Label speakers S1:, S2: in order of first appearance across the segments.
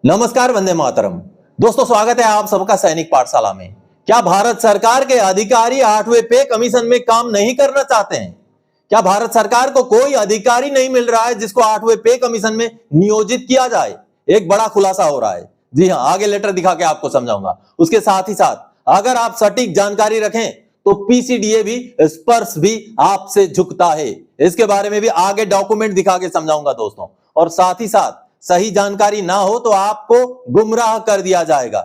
S1: नमस्कार, वंदे मातरम। दोस्तों, स्वागत है आप सबका सैनिक पाठशाला में। क्या भारत सरकार के अधिकारी 8वें पे कमीशन में काम नहीं करना चाहते हैं? क्या भारत सरकार को कोई अधिकारी नहीं मिल रहा है जिसको 8वें पे कमीशन में नियोजित किया जाए? एक बड़ा खुलासा हो रहा है। जी हां, आगे लेटर दिखा के आपको समझाऊंगा। उसके साथ ही साथ अगर आप सटीक जानकारी रखें तो पीसीडीए भी, स्पर्श भी आपसे झुकता है। इसके बारे में भी आगे डॉक्यूमेंट दिखा के समझाऊंगा दोस्तों। और साथ ही साथ सही जानकारी ना हो तो आपको गुमराह कर दिया जाएगा।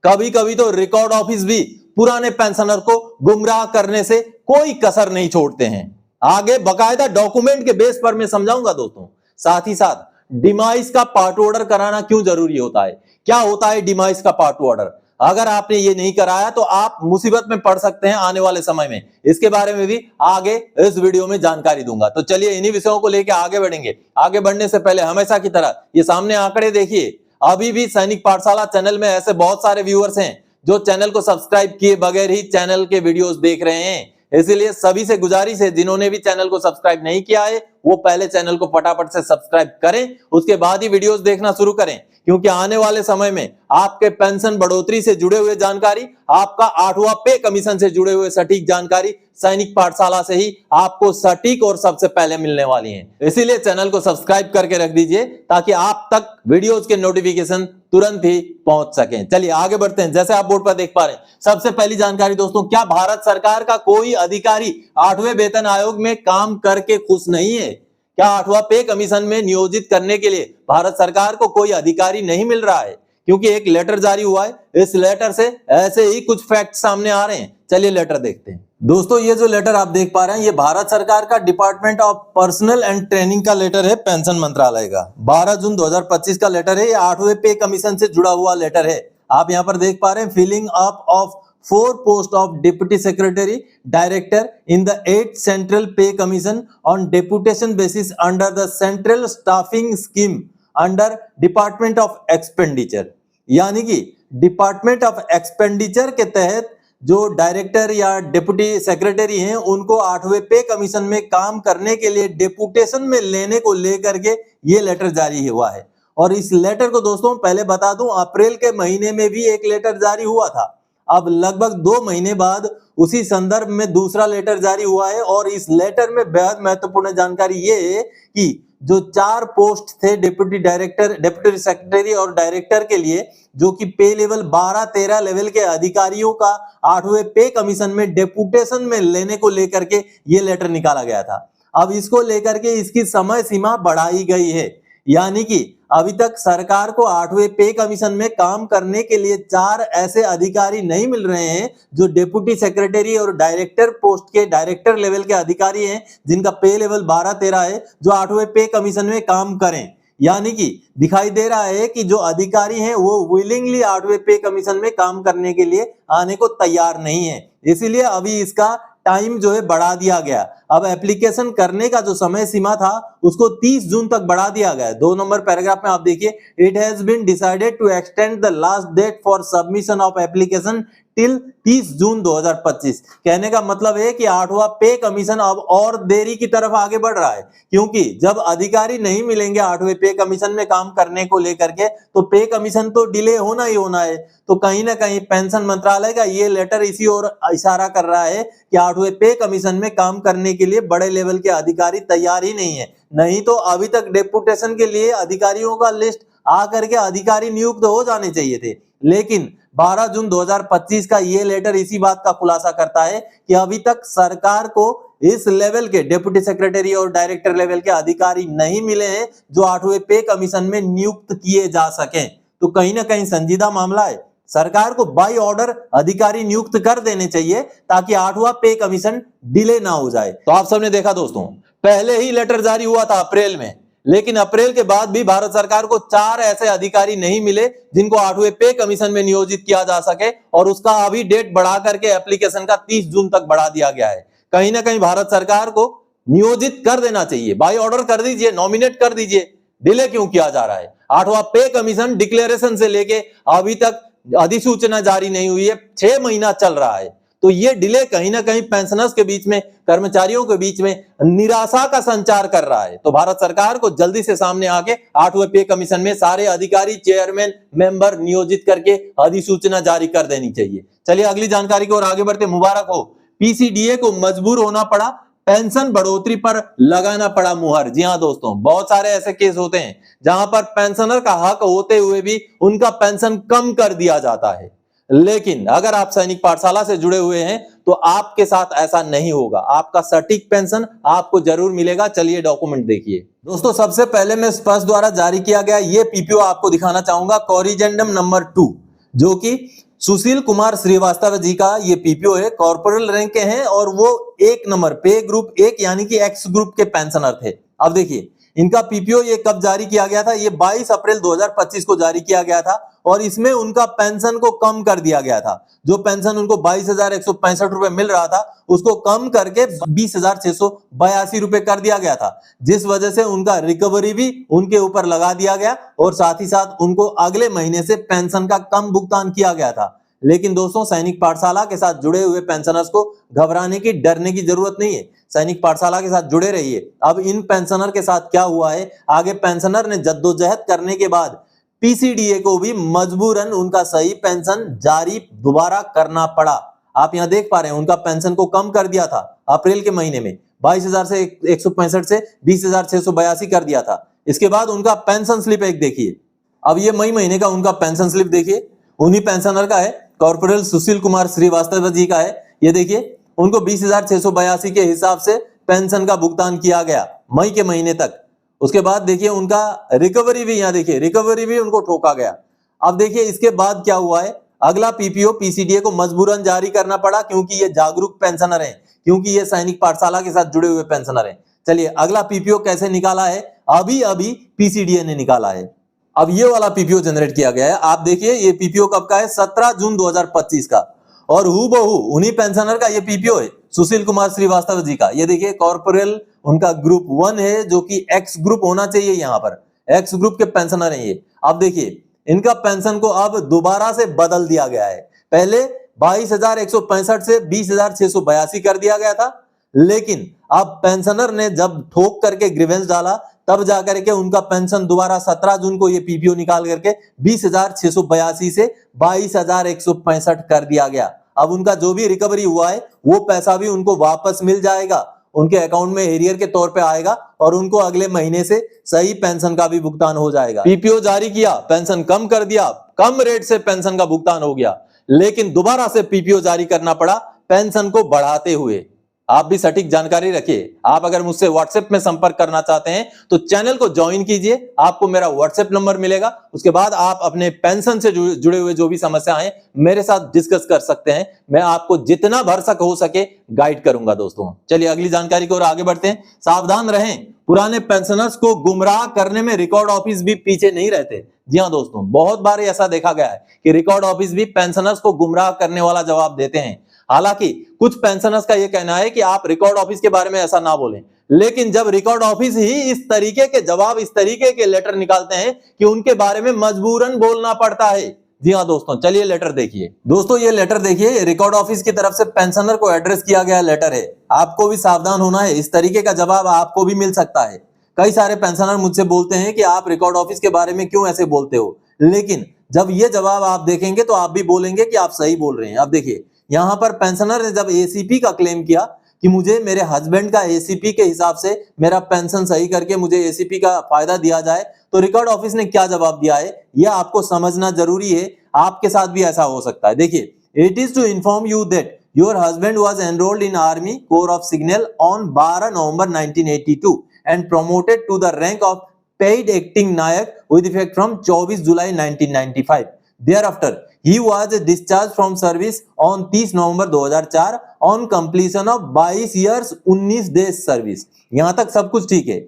S1: कभी कभी तो रिकॉर्ड ऑफिस भी पुराने पेंशनर को गुमराह करने से कोई कसर नहीं छोड़ते हैं। आगे बकायदा डॉक्यूमेंट के बेस पर मैं समझाऊंगा दोस्तों। साथ ही साथ डिमाइस का पार्ट ऑर्डर कराना क्यों जरूरी होता है, क्या होता है डिमाइस का पार्ट ऑर्डर। अगर आपने ये नहीं कराया तो आप मुसीबत में पड़ सकते हैं आने वाले समय में। इसके बारे में भी आगे इस वीडियो में जानकारी दूंगा। तो चलिए इन्हीं विषयों को लेकर आगे बढ़ेंगे। आगे बढ़ने से पहले हमेशा की तरह ये सामने आंकड़े देखिए। अभी भी सैनिक पाठशाला चैनल में ऐसे बहुत सारे व्यूअर्स हैं जो चैनल को सब्सक्राइब किए बगैर ही चैनल के वीडियोस देख रहे हैं। इसलिए सभी से गुजारिश है, जिन्होंने भी चैनल को सब्सक्राइब नहीं किया है वो पहले चैनल को फटाफट से सब्सक्राइब करें, उसके बाद ही वीडियोस देखना शुरू करें। क्योंकि आने वाले समय में आपके पेंशन बढ़ोतरी से जुड़े हुए जानकारी, आपका 8वां पे कमीशन से जुड़े हुए सटीक जानकारी सैनिक पाठशाला से ही आपको सटीक और सबसे पहले मिलने वाली है। इसीलिए चैनल को सब्सक्राइब करके रख दीजिए ताकि आप तक वीडियोस के नोटिफिकेशन तुरंत ही पहुंच सकें। चलिए आगे बढ़ते हैं। जैसे आप बोर्ड पर देख पा रहे हैं, सबसे पहली जानकारी दोस्तों, क्या भारत सरकार का कोई अधिकारी 8वें वेतन आयोग में काम करके खुश नहीं है? क्या 8वां पे कमीशन में नियोजित करने के लिए भारत सरकार को कोई अधिकारी नहीं मिल रहा है? क्योंकि एक लेटर जारी हुआ है, इस लेटर से ऐसे ही कुछ फैक्ट सामने आ रहे हैं। चलिए लेटर देखते हैं दोस्तों। ये जो लेटर आप देख पा रहे हैं, ये भारत सरकार का department of personal and training का लेटर है, पेंशन मंत्रालय का। 12 जून 2025 का लेटर है। ये 8वें पे कमीशन से जुड़ा हुआ लेटर है। आप यहाँ पर देख पा रहे हैं, filling up of 4 post of deputy secretary director in the 8th central pay commission on deputation basis under the central staffing scheme under department of expenditure। यानी कि डिपार्टमेंट ऑफ एक्सपेंडिचर के तहत जो डायरेक्टर या डिप्टी सेक्रेटरी हैं उनको 8वें पे commission में काम करने के लिए डेपुटेशन में लेने को लेकर के ये लेटर जारी हुआ है। और इस लेटर को दोस्तों पहले बता दूं, अप्रैल के महीने में भी एक लेटर जारी हुआ था। अब लगभग 2 महीने बाद उसी संदर्भ में दूसरा लेटर जारी हुआ है। और इस लेटर में बेहद महत्वपूर्ण जानकारी ये है कि जो 4 पोस्ट थे डिप्टी डायरेक्टर, डिप्टी सेक्रेटरी और डायरेक्टर के लिए, जो कि पे लेवल 12-13 लेवल के अधिकारियों का 8वें पे कमीशन में डेपुटेशन में लेने को लेकर के ये लेटर निकाला गया था। अब इसको लेकर के इसकी समय सीमा बढ़ाई गई है। यानी कि अभी तक सरकार को 8वें पे कमीशन में काम करने के लिए 4 ऐसे अधिकारी नहीं मिल रहे हैं जो डिप्टी सेक्रेटरी और डायरेक्टर पोस्ट के डायरेक्टर लेवल के अधिकारी हैं, जिनका पे लेवल 12-13 है, जो 8वें पे कमीशन में काम करें। यानी कि दिखाई दे रहा है कि जो अधिकारी हैं वो विलिंगली 8वें पे कमीशन में काम करने के लिए आने को तैयार नहीं है। इसीलिए अभी इसका टाइम जो है बढ़ा दिया गया। अब एप्लीकेशन करने का जो समय सीमा था उसको 30 जून तक बढ़ा दिया गया है। 2 नंबर पैराग्राफ में आप देखिए, it has been decided to extend the last date for submission of application till 30 June 2025। कहने का मतलब है कि 8वां पे कमीशन अब और देरी की तरफ आगे बढ़ रहा है। क्योंकि जब अधिकारी नहीं मिलेंगे 8वें पे कमीशन में काम करने को लेकर के, तो पे कमीशन तो डिले होना ही होना है। तो कहीं ना कहीं पेंशन मंत्रालय का ये लेटर इसी ओर इशारा कर रहा है कि 8वें पे कमीशन में काम करने के लिए बड़े लेवल के अधिकारी तैयार ही नहीं है। नहीं तो अभी तक डेपुटेशन के लिए अधिकारियों का लिस्ट आकर के अधिकारी नियुक्त हो जाने चाहिए थे। लेकिन 12 जून 2025 का ये लेटर इसी बात का खुलासा करता है कि अभी तक सरकार को इस लेवल के डिप्टी सेक्रेटरी और डायरेक्टर लेवल के अधिकारी नहीं मिले हैं जो 8वें पे कमीशन में नियुक्त किए जा सकें। तो कहीं ना कहीं संजीदा मामला है। सरकार को बाय ऑर्डर अधिकारी नियुक्त कर देने चाहिए ताकि 8वां पे कमीशन डिले ना हो जाए। तो आप सबने देखा दोस्तों, पहले ही लेटर जारी हुआ था अप्रैल में, लेकिन अप्रैल के बाद भी भारत सरकार को 4 ऐसे अधिकारी नहीं मिले जिनको 8वें पे कमीशन में नियोजित किया जा सके। और उसका अभी डेट बढ़ा करके एप्लीकेशन का 30 जून तक बढ़ा दिया गया है। कहीं ना कहीं भारत सरकार को नियोजित कर देना चाहिए, बाय ऑर्डर कर दीजिए, नॉमिनेट कर दीजिए। डिले क्यों किया जा रहा है? 8वां पे कमीशन डिक्लेरेशन से लेके अभी तक अधिसूचना जारी नहीं हुई है, 6 महीना चल रहा है। तो ये डिले कहीं ना कहीं पेंशनर्स के बीच में, कर्मचारियों के बीच में निराशा का संचार कर रहा है। तो भारत सरकार को जल्दी से सामने आके 8वें पे कमीशन में सारे अधिकारी, चेयरमैन, मेंबर नियोजित करके अधिसूचना जारी कर देनी चाहिए। चलिए अगली जानकारी की ओर आगे बढ़ते। मुबारक हो, पीसीडीए को मजबूर होना पड़ा, पेंशन बढ़ोतरी पर लगाना पड़ा मुहर। जी हां दोस्तों, बहुत सारे ऐसे केस होते हैं जहां पर पेंशनर का हक होते हुए भी उनका पेंशन कम कर दिया जाता है। लेकिन अगर आप सैनिक पाठशाला से जुड़े हुए हैं तो आपके साथ ऐसा नहीं होगा, आपका सटीक पेंशन आपको जरूर मिलेगा। चलिए डॉक्यूमेंट देखिए दोस्तों। सबसे पहले मैं स्पर्श द्वारा जारी किया गया ये पीपीओ आपको दिखाना चाहूंगा, कॉरिजेंडम नंबर 2, जो कि सुशील कुमार श्रीवास्तव जी का ये पीपीओ है। कॉर्पोरल रैंक के हैं और वो 1 नंबर पे ग्रुप 1 यानी कि एक्स ग्रुप के पेंशनर थे। अब देखिए इनका पीपीओ ये कब जारी किया गया था, ये 22 अप्रैल 2025 को जारी किया गया था और इसमें उनका पेंशन को कम कर दिया गया था। जो पेंशन उनको 22,165 रुपए मिल रहा था उसको कम करके 20,682 रुपए कर दिया गया था, जिस वजह से उनका रिकवरी भी उनके ऊपर लगा दिया गया और साथ ही साथ उनको अगले महीने से पेंशन का कम भुगतान किया गया था। लेकिन दोस्तों सैनिक पाठशाला के साथ जुड़े हुए पेंशनर्स को घबराने की, डरने की जरूरत नहीं है। सैनिक पाठशाला के साथ जुड़े रहिए। अब इन पेंशनर के साथ क्या हुआ है, आगे पेंशनर ने जद्दोजहद करने के बाद पीसीडीए को भी मजबूरन उनका सही पेंशन जारी दोबारा करना पड़ा। आप यहां देख पा रहे हैं उनका पेंशन को कम कर दिया था अप्रैल के महीने में, 22,000 से 165 से 20,682 कर दिया था। इसके बाद उनका पेंशन स्लिप एक देखिए। अब ये मई महीने का उनका पेंशन स्लिप देखिए, उन्हीं पेंशनर का है, कॉर्पोरल सुशील कुमार श्रीवास्तव जी का है। ये देखिए उनको 20,682 के हिसाब से पेंशन का भुगतान किया गया मई के महीने तक। उसके बाद देखिए उनका रिकवरी भी, यहां देखिए रिकवरी भी उनको ठोका गया। अब देखिए इसके बाद क्या हुआ है, अगला पीपीओ पीसीडीए को मजबूरन जारी करना पड़ा क्योंकि ये जागरूक पेंशनर हैं, क्योंकि ये सैनिक पाठशाला के साथ जुड़े हुए पेंशनर हैं। चलिए अगला पीपीओ कैसे निकाला है, अभी पीसीडीए ने निकाला है। अब ये वाला पीपीओ जनरेट किया गया है। आप देखिए ये पीपीओ कब का है, 17 जून 2025 का, और हूबहू उन्हीं पेंशनर का ये पीपीओ है, सुशील कुमार श्रीवास्तव जी का। ये देखिए कॉर्पोरल उनका ग्रुप 1 है, जो कि एक्स ग्रुप होना चाहिए, यहाँ पर एक्स ग्रुप के पेंशनर हैं ये। अब देखिए इनका पेंशन को अब दोबारा से बदल दिया गया है। पहले 22,165 से 20,682 कर दिया गया था, लेकिन अब पेंशनर ने जब ठोक करके ग्रीवेंस डाला तब जाकर के उनका पेंशन दोबारा 17 जून को ये पीपीओ निकाल करके 20,682 से 22,165 कर दिया गया। अब उनका जो भी रिकवरी हुआ है वो पैसा भी उनको वापस मिल जाएगा, उनके अकाउंट में एरियर के तौर पे आएगा और उनको अगले महीने से सही पेंशन का भी भुगतान हो जाएगा। पीपीओ जारी किया, पेंशन कम कर दिया, कम रेट से पेंशन का भुगतान हो गया, लेकिन दोबारा से पीपीओ जारी करना पड़ा पेंशन को बढ़ाते हुए। आप भी सटीक जानकारी रखिए। आप अगर मुझसे व्हाट्सएप में संपर्क करना चाहते हैं तो चैनल को ज्वाइन कीजिए, आपको मेरा व्हाट्सएप नंबर मिलेगा। उसके बाद आप अपने पेंशन से जुड़े हुए जो भी समस्या हैं मेरे साथ डिस्कस कर सकते हैं। मैं आपको जितना भरसक हो सके गाइड करूंगा दोस्तों। चलिए अगली जानकारी की ओर आगे बढ़ते हैं। सावधान रहें, पुराने पेंशनर्स को गुमराह करने में रिकॉर्ड ऑफिस भी पीछे नहीं रहते। जी हाँ दोस्तों, बहुत बार ऐसा देखा गया है कि रिकॉर्ड ऑफिस भी पेंशनर्स को गुमराह करने वाला जवाब देते हैं। हालांकि कुछ पेंशनर्स का यह कहना है कि आप रिकॉर्ड ऑफिस के बारे में ऐसा ना बोलें, लेकिन जब रिकॉर्ड ऑफिस ही इस तरीके के जवाब, इस तरीके के लेटर निकालते हैं कि उनके बारे में मजबूरन बोलना पड़ता है। जी हाँ दोस्तों, चलिए लेटर देखिए। दोस्तों ये लेटर देखिए, रिकॉर्ड ऑफिस की तरफ से पेंशनर को एड्रेस किया गया लेटर है। आपको भी सावधान होना है, इस तरीके का जवाब आपको भी मिल सकता है। कई सारे पेंशनर मुझसे बोलते हैं कि आप रिकॉर्ड ऑफिस के बारे में क्यों ऐसे बोलते हो, लेकिन जब ये जवाब आप देखेंगे तो आप भी बोलेंगे कि आप सही बोल रहे हैं। अब देखिए यहां पर पेंशनर ने जब एसीपी का क्लेम किया कि मुझे मेरे हस्बैंड का एसीपी के हिसाब से मेरा पेंशन सही करके मुझे एसीपी का फायदा दिया जाए, तो रिकॉर्ड ऑफिस ने क्या जवाब दिया है यह आपको समझना जरूरी है। आपके साथ भी ऐसा हो सकता है। देखिए, it is to inform you that your husband was enrolled in army corps of signal on 12 November 1982 and promoted to the rank of paid acting Naik with effect from 24 July 1995. Thereafter, he was discharged from service on 30 November 2004 on completion of 22 years 19 days service. यहां तक सब कुछ ठीक है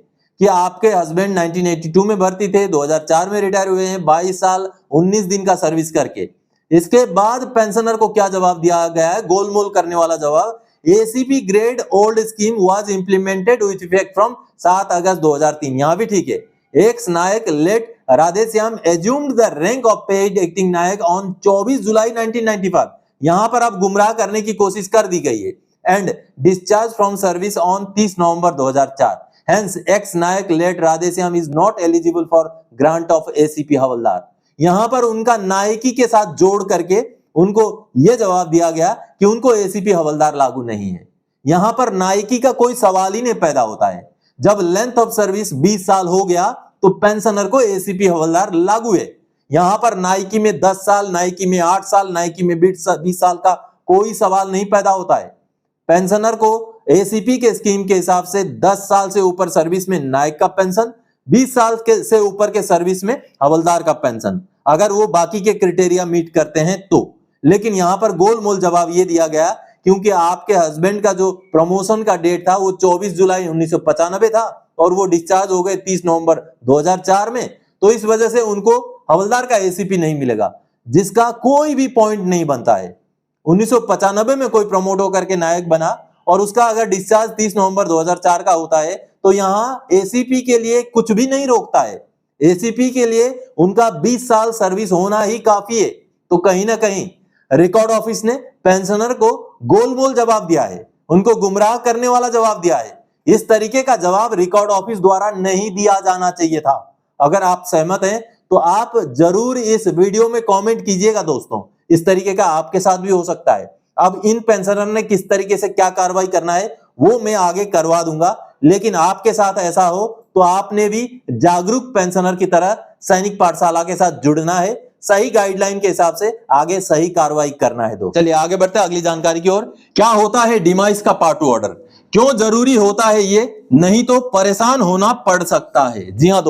S1: कि आपके husband 1982 में भर्ती थे, 2004 में रिटायर हुए हैं, 22 साल 19 दिन का सर्विस करके। इसके बाद पेंशनर को क्या जवाब दिया गया है, गोलमोल करने वाला जवाब। ACP grade old scheme was implemented with effect from 7 August 2003। यहां भी ठीक है। Ex Naik late Radheshyam assumed the rank of paid acting Naik on 24 July 1995। यहां पर अब गुमराह करने की कोशिश कर दी गई है। And discharge from service on 30 November 2004। Hence ex Naik late Radheshyam is not eligible for grant of ACP havildar. यहां पर उनका नायकी के साथ जोड़ करके उनको यह जवाब दिया गया कि उनको एसीपी हवलदार लागू नहीं है। यहां पर नायकी का कोई सवाल ही नहीं पैदा होता है। जब लेंथ ऑफ सर्विस 20 साल हो गया तो पेंशनर को एसीपी हवलदार लागू है। यहां पर नायकी में 10 साल, नायकी में 8 साल, नायकी में 20 साल का कोई सवाल नहीं पैदा होता है। पेंशनर को एसीपी के स्कीम के हिसाब से 10 साल से ऊपर सर्विस में नायक का पेंशन, 20 साल से ऊपर के सर्विस में हवलदार का पेंशन, अगर वो बाकी के क्राइटेरिया मीट करते हैं तो। लेकिन यहां पर गोलमोल जवाब ये दिया गया क्योंकि आपके हस्बैंड का जो प्रमोशन का डेट था वो 24 जुलाई 1995 था और वो डिस्चार्ज हो गए 30 नवंबर 2004 में, तो इस वजह से उनको हवलदार का एसीपी नहीं मिलेगा, जिसका कोई भी पॉइंट नहीं बनता है। 1995 में कोई प्रमोट होकर के नायक बना और उसका अगर डिस्चार्ज 30 नवंबर 2004 का होता है तो यहां एसीपी के लिए कुछ भी नहीं रोकता है। एसीपी के लिए उनका 20 साल सर्विस होना ही काफी है। तो कहीं ना कहीं रिकॉर्ड ऑफिस ने पेंशनर को गोलमोल जवाब दिया है, उनको गुमराह करने वाला जवाब दिया है। इस तरीके का जवाब रिकॉर्ड ऑफिस द्वारा नहीं दिया जाना चाहिए था। अगर आप सहमत हैं तो आप जरूर इस वीडियो में कमेंट कीजिएगा दोस्तों। इस तरीके का आपके साथ भी हो सकता है। अब इन पेंशनर ने किस तरीके से क्या कार्रवाई करना है वो मैं आगे करवा दूंगा, लेकिन आपके साथ ऐसा हो तो आपने भी जागरूक पेंशनर की तरह सैनिक पाठशाला के साथ जुड़ना है, सही गाइडलाइन के हिसाब से आगे सही कार्रवाई करना है। दोस्तों चलिए आगे बढ़ते हैं अगली जानकारी की ओर। क्या होता है डिमाइस का पार्ट 2 ऑर्डर, क्यों जरूरी होता है ये, नहीं तो परेशान होना पड़ सकता है। जी हां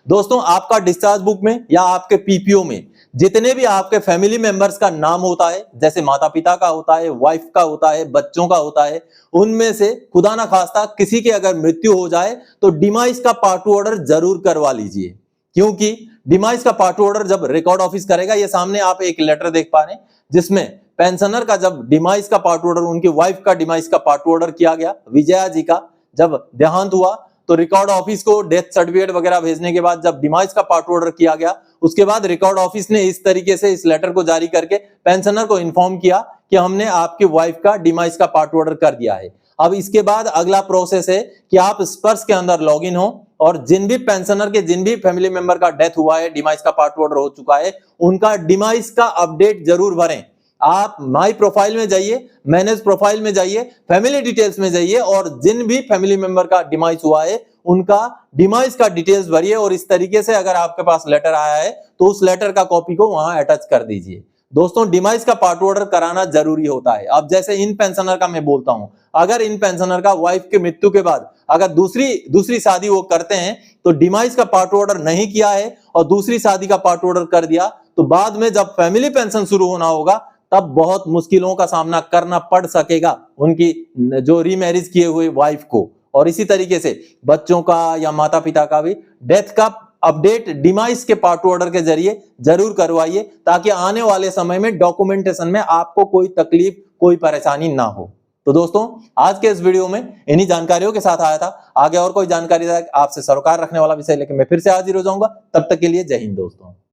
S1: दोस्तों आपका डिस्चार्ज बुक में या आपके पीपीओ में जितने भी आपके फैमिली मेंबर्स का नाम होता है, जैसे माता पिता का होता है, वाइफ का होता है, बच्चों का होता है, उनमें से खुदा ना खास्ता किसी की अगर मृत्यु हो जाए तो डिमाइस का पार्ट 2 ऑर्डर जरूर करवा लीजिए। क्योंकि डिमाइस का पार्ट 2 ऑर्डर जब रिकॉर्ड ऑफिस करेगा, ये सामने आप एक लेटर देख पा रहे हैं जिसमें पेंशनर का जब डिमाइस का पार्ट 2 ऑर्डर, उनकी वाइफ का डिमाइस का पार्ट 2 ऑर्डर किया गया, विजया जी का जब देहांत हुआ तो रिकॉर्ड ऑफिस को डेथ सर्टिफिकेट वगैरह भेजने के बाद जब डिमाइस का पार्ट 2 ऑर्डर किया गया, उसके बाद रिकॉर्ड ऑफिस ने इस तरीके से इस लेटर को जारी करके पेंशनर को इन्फॉर्म किया कि हमने आपकी वाइफ का डिमाइस का पार्ट 2 ऑर्डर कर दिया है। अब इसके बाद अगला प्रोसेस है कि आप स्पर्श के अंदर लॉग इन हो और जिन भी पेंशनर के जिन भी फैमिली मेंबर का डेथ हुआ है, डिमाइस का पार्ट 2 ऑर्डर हो चुका है, उनका डिमाइस का अपडेट जरूर भरें। आप माई प्रोफाइल में जाइए, मैनेज प्रोफाइल में जाइए, फैमिली डिटेल्स में जाइए और जिन भी फैमिली मेंबर का डिमाइस हुआ है उनका डिमाइस का डिटेल्स भरिए और इस तरीके से अगर आपके पास लेटर आया है तो उस लेटर का कॉपी को वहां अटैच कर दीजिए। दोस्तों डिमाइस का पार्ट 2 ऑर्डर कराना जरूरी होता है। अब जैसे इन पेंशनर का मैं बोलता हूं, अगर इन पेंशनर का वाइफ की मृत्यु के बाद अगर दूसरी शादी वो करते हैं तो डिमाइस का पार्ट 2 ऑर्डर नहीं किया है और दूसरी शादी का पार्ट 2 ऑर्डर कर दिया तो बाद में जब फैमिली पेंशन शुरू होना होगा तब बहुत मुश्किलों का सामना करना पड़ सकेगा उनकी जो रीमैरिज किए हुए वाइफ को। और इसी तरीके से बच्चों का या माता पिता का भी डेथ का अपडेट डिमाइस के पार्ट 2 ऑर्डर के जरिए जरूर करवाइए ताकि आने वाले समय में डॉक्यूमेंटेशन में आपको कोई तकलीफ, कोई परेशानी ना हो। तो दोस्तों आज के इस वीडियो में इन्हीं जानकारियों के साथ आया था। आगे और कोई जानकारी आपसे सरोकार रखने वाला विषय लेकर मैं फिर से हाजिर हो जाऊंगा। तब तक के लिए जय हिंद दोस्तों।